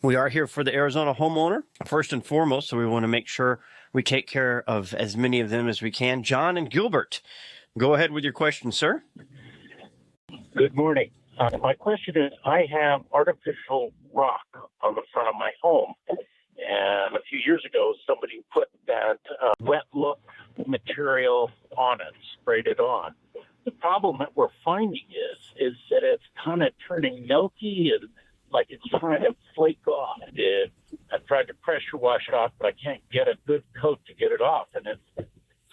We are here for the Arizona homeowner, first and foremost, so we want to make sure we take care of as many of them as we can. John and Gilbert, go ahead with your question, sir. Good morning. My question is, I have artificial rock on the front of my home. And a few years ago, somebody put that wet look material on it, sprayed it on. The problem that we're finding is that it's kind of turning milky and like it's trying to flake off. I tried to pressure wash it off, but I can't get a good coat to get it off. And it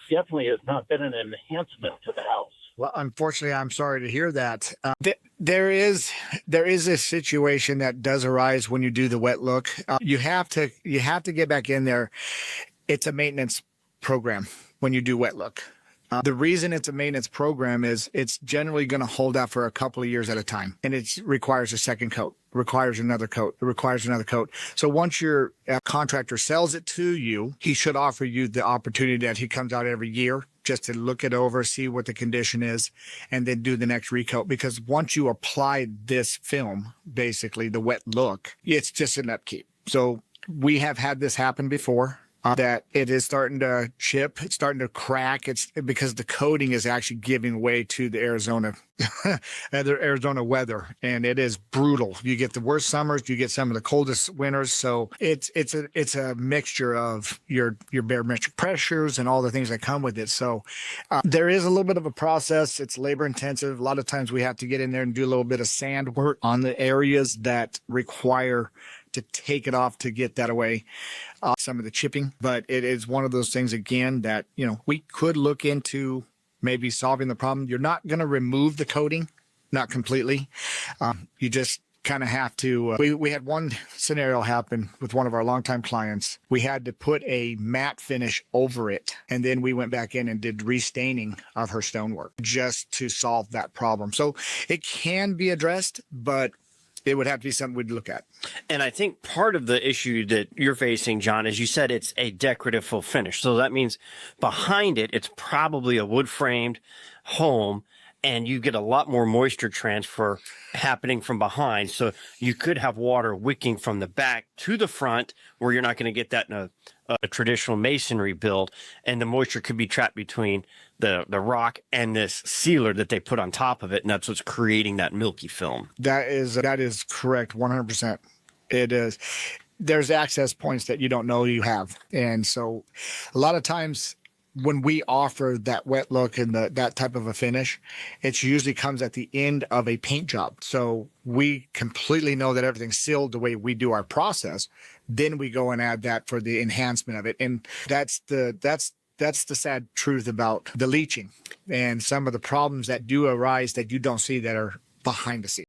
definitely has not been an enhancement to the house. Well, unfortunately, I'm sorry to hear that. There is a situation that does arise when you do the wet look. You have to get back in there. It's a maintenance program when you do wet look. The reason it's a maintenance program is it's generally going to hold out for a couple of years at a time, and it requires a second coat, requires another coat, it requires another coat. So once your contractor sells it to you, he should offer you the opportunity that he comes out every year just to look it over, see what the condition is, and then do the next recoat. Because once you apply this film, basically the wet look, it's just an upkeep. So we have had this happen before. That it is starting to chip, it's starting to crack. It's because the coating is actually giving way to the Arizona weather, and it is brutal. You get the worst summers, you get some of the coldest winters. So it's a mixture of your barometric pressures and all the things that come with it. So there is a little bit of a process. It's labor intensive. A lot of times we have to get in there and do a little bit of sand work on the areas that require to take it off to get that away, some of the chipping. But it is one of those things, again, that, we could look into maybe solving the problem. You're not going to remove the coating, not completely. You just kind of have to. We had one scenario happen with one of our longtime clients. We had to put a matte finish over it, and then we went back in and did restaining of her stonework just to solve that problem. So it can be addressed, but it would have to be something we'd look at. And I think part of the issue that you're facing, John, is you said it's a decorative full finish. So that means behind it, it's probably a wood framed home, and you get a lot more moisture transfer happening from behind. So you could have water wicking from the back to the front, where you're not going to get that in a traditional masonry build. And the moisture could be trapped between the rock and this sealer that they put on top of it. And that's what's creating that milky film. That is correct. 100%. It is. There's access points that you don't know you have. And so a lot of times when we offer that wet look and that type of a finish, it usually comes at the end of a paint job. So we completely know that everything's sealed the way we do our process. Then we go and add that for the enhancement of it. And that's the sad truth about the leaching and some of the problems that do arise that you don't see that are behind the scenes.